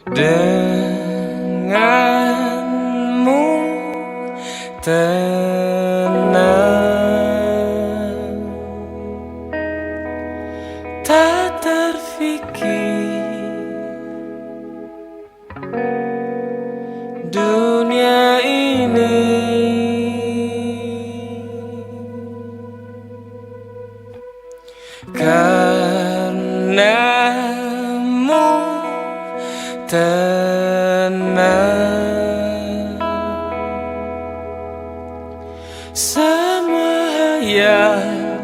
denganmu tenang, tak terfikir dunia ini karenamu tenang. Semua yang